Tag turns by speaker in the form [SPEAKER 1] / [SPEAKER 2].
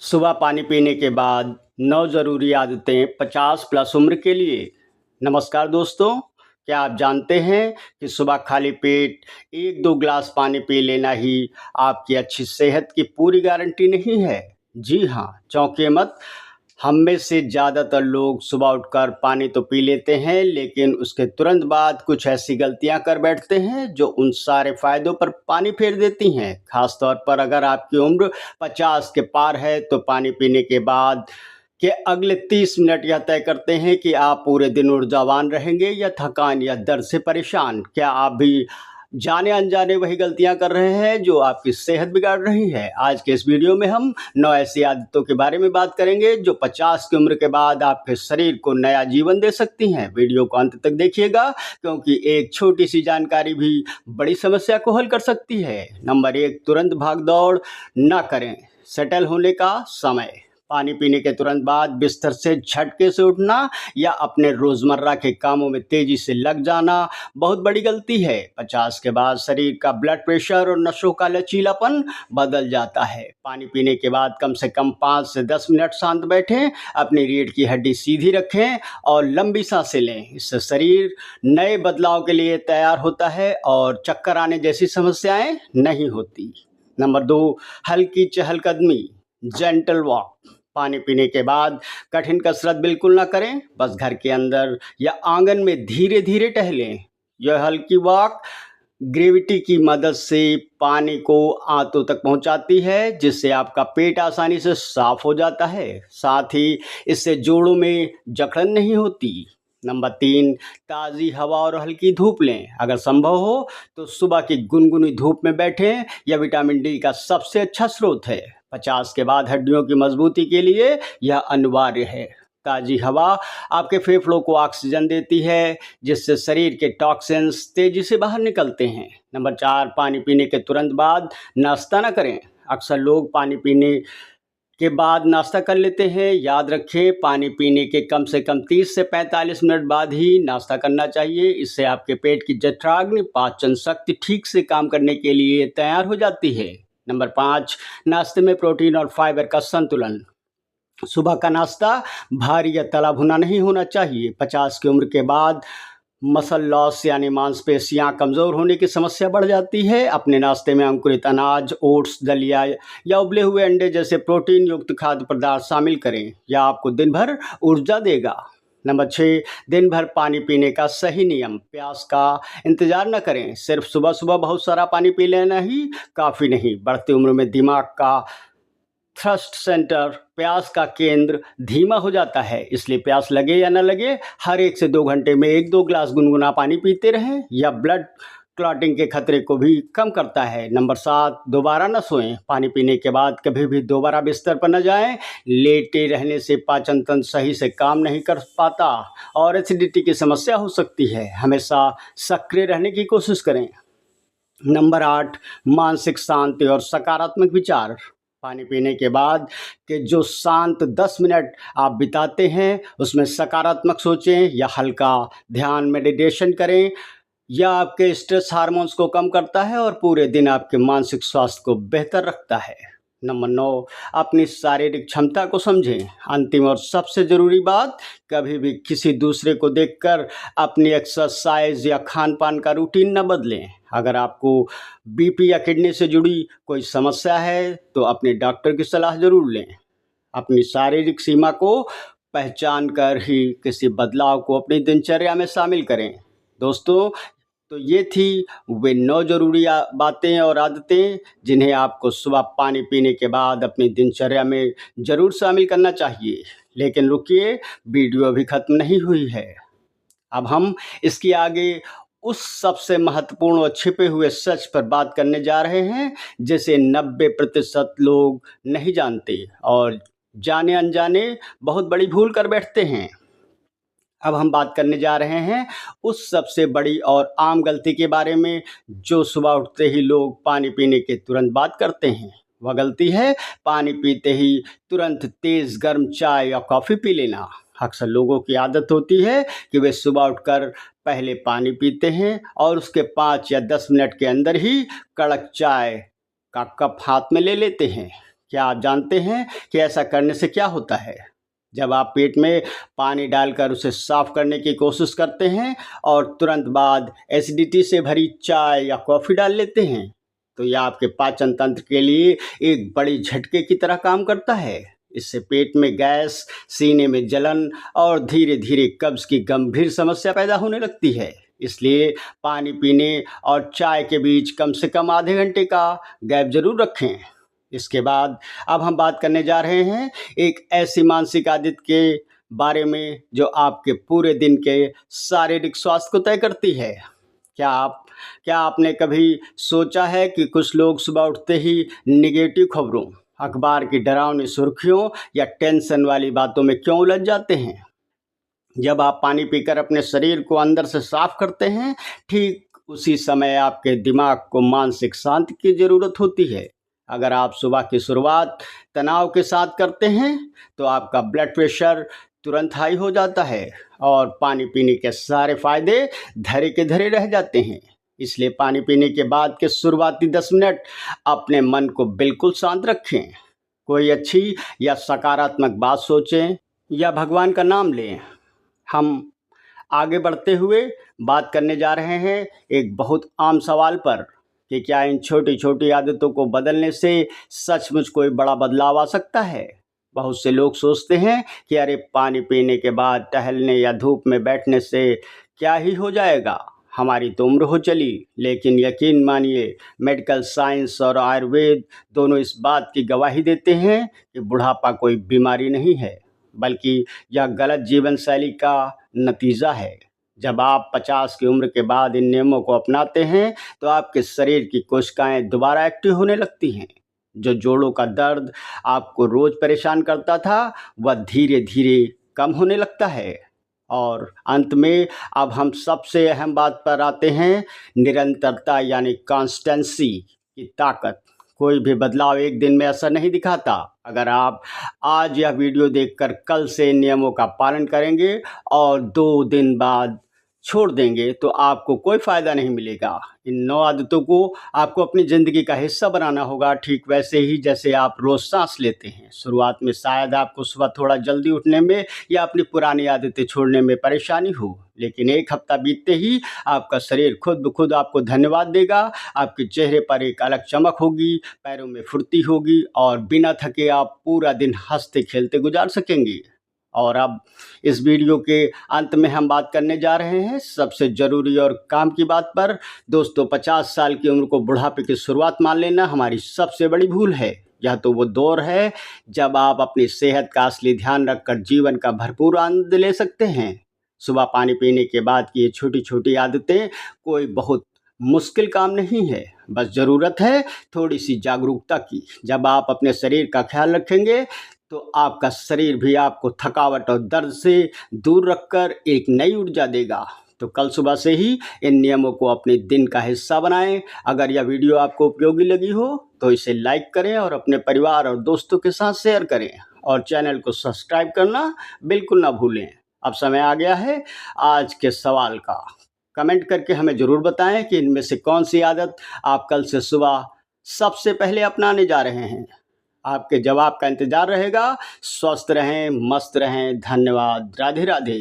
[SPEAKER 1] सुबह पानी पीने के बाद 9 ज़रूरी आदतें 50 प्लस उम्र के लिए। नमस्कार दोस्तों, क्या आप जानते हैं कि सुबह खाली पेट 1-2 ग्लास पानी पी लेना ही आपकी अच्छी सेहत की पूरी गारंटी नहीं है? जी हाँ, चौंकिए मत। हम में से ज़्यादातर लोग सुबह उठकर पानी तो पी लेते हैं, लेकिन उसके तुरंत बाद कुछ ऐसी गलतियां कर बैठते हैं जो उन सारे फ़ायदों पर पानी फेर देती हैं। ख़ास तौर पर अगर आपकी उम्र 50 के पार है, तो पानी पीने के बाद के अगले 30 मिनट यह तय करते हैं कि आप पूरे दिन ऊर्जावान रहेंगे या थकान या दर्द से परेशान। क्या आप भी जाने अनजाने वही गलतियां कर रहे हैं जो आपकी सेहत बिगाड़ रही है? आज के इस वीडियो में हम 9 ऐसी आदतों के बारे में बात करेंगे जो 50 की उम्र के बाद आपके शरीर को नया जीवन दे सकती हैं। वीडियो को अंत तक देखिएगा, क्योंकि एक छोटी सी जानकारी भी बड़ी समस्या को हल कर सकती है। नंबर 1, तुरंत भाग दौड़ ना करें। सेटल होने का समय। पानी पीने के तुरंत बाद बिस्तर से झटके से उठना या अपने रोज़मर्रा के कामों में तेज़ी से लग जाना बहुत बड़ी गलती है। 50 के बाद शरीर का ब्लड प्रेशर और नसों का लचीलापन बदल जाता है। पानी पीने के बाद कम से कम 5 से 10 मिनट शांत बैठें, अपनी रीढ़ की हड्डी सीधी रखें और लंबी सांसें लें। इससे शरीर नए बदलाव के लिए तैयार होता है और चक्कर आने जैसी समस्याएं नहीं होती। नंबर 2, हल्की चहलकदमी, जेंटल वॉक। पानी पीने के बाद कठिन कसरत बिल्कुल ना करें, बस घर के अंदर या आंगन में धीरे धीरे टहलें। यह हल्की वॉक ग्रेविटी की मदद से पानी को आंतों तक पहुंचाती है, जिससे आपका पेट आसानी से साफ हो जाता है। साथ ही इससे जोड़ों में जकड़न नहीं होती। नंबर 3, ताज़ी हवा और हल्की धूप लें। अगर संभव हो तो सुबह की गुनगुनी धूप में बैठें, यह विटामिन डी का सबसे अच्छा स्रोत है। 50 के बाद हड्डियों की मजबूती के लिए यह अनिवार्य है। ताज़ी हवा आपके फेफड़ों को ऑक्सीजन देती है, जिससे शरीर के टॉक्सिन्स तेज़ी से बाहर निकलते हैं। नंबर 4, पानी पीने के तुरंत बाद नाश्ता न करें। अक्सर लोग पानी पीने के बाद नाश्ता कर लेते हैं। याद रखें, पानी पीने के कम से कम 30 से 45 मिनट बाद ही नाश्ता करना चाहिए। इससे आपके पेट की जठराग्नि पाचन शक्ति ठीक से काम करने के लिए तैयार हो जाती है। नंबर 5, नाश्ते में प्रोटीन और फाइबर का संतुलन। सुबह का नाश्ता भारी या तला भुना नहीं होना चाहिए। 50 की उम्र के बाद मसल लॉस यानी मांसपेशियां कमज़ोर होने की समस्या बढ़ जाती है। अपने नाश्ते में अंकुरित अनाज, ओट्स, दलिया या उबले हुए अंडे जैसे प्रोटीन युक्त खाद्य पदार्थ शामिल करें। यह आपको दिन भर ऊर्जा देगा। नंबर 6, दिन भर पानी पीने का सही नियम। प्यास का इंतज़ार न करें। सिर्फ सुबह सुबह बहुत सारा पानी पी लेना ही काफ़ी नहीं। बढ़ती उम्र में दिमाग का थ्रस्ट सेंटर, प्यास का केंद्र धीमा हो जाता है। इसलिए प्यास लगे या न लगे, हर 1 से 2 घंटे में 1-2 ग्लास गुनगुना पानी पीते रहें। यह ब्लड क्लॉटिंग के खतरे को भी कम करता है। नंबर 7, दोबारा न सोएं। पानी पीने के बाद कभी भी दोबारा बिस्तर पर न जाएं। लेटे रहने से पाचन तंत्र सही से काम नहीं कर पाता और एसिडिटी की समस्या हो सकती है। हमेशा सक्रिय रहने की कोशिश करें। नंबर 8, मानसिक शांति और सकारात्मक विचार। पानी पीने के बाद के जो शांत 10 मिनट आप बिताते हैं, उसमें सकारात्मक सोचें या हल्का ध्यान मेडिटेशन करें। यह आपके स्ट्रेस हार्मोन्स को कम करता है और पूरे दिन आपके मानसिक स्वास्थ्य को बेहतर रखता है। नंबर 9, अपनी शारीरिक क्षमता को समझें। अंतिम और सबसे ज़रूरी बात, कभी भी किसी दूसरे को देखकर अपनी एक्सरसाइज या खान पान का रूटीन न बदलें। अगर आपको बीपी या किडनी से जुड़ी कोई समस्या है तो अपने डॉक्टर की सलाह ज़रूर लें। अपनी शारीरिक सीमा को पहचान कर ही किसी बदलाव को अपनी दिनचर्या में शामिल करें। दोस्तों, तो ये थी वे 9 ज़रूरी बातें और आदतें जिन्हें आपको सुबह पानी पीने के बाद अपनी दिनचर्या में ज़रूर शामिल करना चाहिए। लेकिन रुकिए, वीडियो अभी ख़त्म नहीं हुई है। अब हम इसके आगे उस सबसे महत्वपूर्ण और छिपे हुए सच पर बात करने जा रहे हैं, जिसे 90% लोग नहीं जानते और जाने अनजाने बहुत बड़ी भूल कर बैठते हैं। अब हम बात करने जा रहे हैं उस सबसे बड़ी और आम गलती के बारे में जो सुबह उठते ही लोग पानी पीने के तुरंत बाद करते हैं। वह गलती है पानी पीते ही तुरंत तेज़ गर्म चाय या कॉफ़ी पी लेना। अक्सर लोगों की आदत होती है कि वे सुबह उठकर पहले पानी पीते हैं और उसके 5 या 10 मिनट के अंदर ही कड़क चाय का कप हाथ में ले लेते हैं। क्या आप जानते हैं कि ऐसा करने से क्या होता है? जब आप पेट में पानी डालकर उसे साफ करने की कोशिश करते हैं और तुरंत बाद एसिडिटी से भरी चाय या कॉफ़ी डाल लेते हैं, तो यह आपके पाचन तंत्र के लिए एक बड़ी झटके की तरह काम करता है। इससे पेट में गैस, सीने में जलन और धीरे धीरे कब्ज की गंभीर समस्या पैदा होने लगती है। इसलिए पानी पीने और चाय के बीच कम से कम आधे घंटे का गैप जरूर रखें। इसके बाद अब हम बात करने जा रहे हैं एक ऐसी मानसिक आदत के बारे में जो आपके पूरे दिन के शारीरिक स्वास्थ्य को तय करती है। क्या आपने कभी सोचा है कि कुछ लोग सुबह उठते ही नेगेटिव खबरों, अखबार की डरावनी सुर्खियों या टेंशन वाली बातों में क्यों उलझ जाते हैं? जब आप पानी पीकर अपने शरीर को अंदर से साफ करते हैं, ठीक उसी समय आपके दिमाग को मानसिक शांति की ज़रूरत होती है। अगर आप सुबह की शुरुआत तनाव के साथ करते हैं, तो आपका ब्लड प्रेशर तुरंत हाई हो जाता है और पानी पीने के सारे फायदे धरे के धरे रह जाते हैं। इसलिए पानी पीने के बाद के शुरुआती 10 मिनट अपने मन को बिल्कुल शांत रखें। कोई अच्छी या सकारात्मक बात सोचें या भगवान का नाम लें। हम आगे बढ़ते हुए बात करने जा रहे हैं एक बहुत आम सवाल पर कि क्या इन छोटी छोटी आदतों को बदलने से सचमुच कोई बड़ा बदलाव आ सकता है। बहुत से लोग सोचते हैं कि अरे पानी पीने के बाद टहलने या धूप में बैठने से क्या ही हो जाएगा, हमारी तो उम्र हो चली। लेकिन यकीन मानिए, मेडिकल साइंस और आयुर्वेद दोनों इस बात की गवाही देते हैं कि बुढ़ापा कोई बीमारी नहीं है, बल्कि यह गलत जीवन शैली का नतीजा है। जब आप 50 की उम्र के बाद इन नियमों को अपनाते हैं, तो आपके शरीर की कोशिकाएं दोबारा एक्टिव होने लगती हैं। जो जोड़ों का दर्द आपको रोज परेशान करता था, वह धीरे धीरे कम होने लगता है। और अंत में अब हम सबसे अहम बात पर आते हैं, निरंतरता यानी कॉन्स्टेंसी की ताकत। कोई भी बदलाव एक दिन में असर नहीं दिखाता। अगर आप आज यह वीडियो देखकर कल से इन नियमों का पालन करेंगे और 2 दिन बाद छोड़ देंगे, तो आपको कोई फ़ायदा नहीं मिलेगा। इन 9 आदतों को आपको अपनी ज़िंदगी का हिस्सा बनाना होगा, ठीक वैसे ही जैसे आप रोज़ सांस लेते हैं। शुरुआत में शायद आपको सुबह थोड़ा जल्दी उठने में या अपनी पुरानी आदतें छोड़ने में परेशानी हो, लेकिन 1 हफ्ता बीतते ही आपका शरीर खुद ब खुद आपको धन्यवाद देगा। आपके चेहरे पर एक अलग चमक होगी, पैरों में फुर्ती होगी और बिना थके आप पूरा दिन हंसते खेलते गुजार सकेंगे। और अब इस वीडियो के अंत में हम बात करने जा रहे हैं सबसे ज़रूरी और काम की बात पर। दोस्तों, 50 साल की उम्र को बुढ़ापे की शुरुआत मान लेना हमारी सबसे बड़ी भूल है। यह तो वो दौर है जब आप अपनी सेहत का असली ध्यान रखकर जीवन का भरपूर आनंद ले सकते हैं। सुबह पानी पीने के बाद की ये छोटी छोटी आदतें कोई बहुत मुश्किल काम नहीं है, बस ज़रूरत है थोड़ी सी जागरूकता की। जब आप अपने शरीर का ख्याल रखेंगे, तो आपका शरीर भी आपको थकावट और दर्द से दूर रखकर एक नई ऊर्जा देगा। तो कल सुबह से ही इन नियमों को अपने दिन का हिस्सा बनाएं। अगर यह वीडियो आपको उपयोगी लगी हो तो इसे लाइक करें और अपने परिवार और दोस्तों के साथ शेयर करें और चैनल को सब्सक्राइब करना बिल्कुल ना भूलें। अब समय आ गया है आज के सवाल का। कमेंट करके हमें ज़रूर बताएं कि इनमें से कौन सी आदत आप कल से सुबह सबसे पहले अपनाने जा रहे हैं। आपके जवाब का इंतज़ार रहेगा। स्वस्थ रहें, मस्त रहें। धन्यवाद। राधे राधे।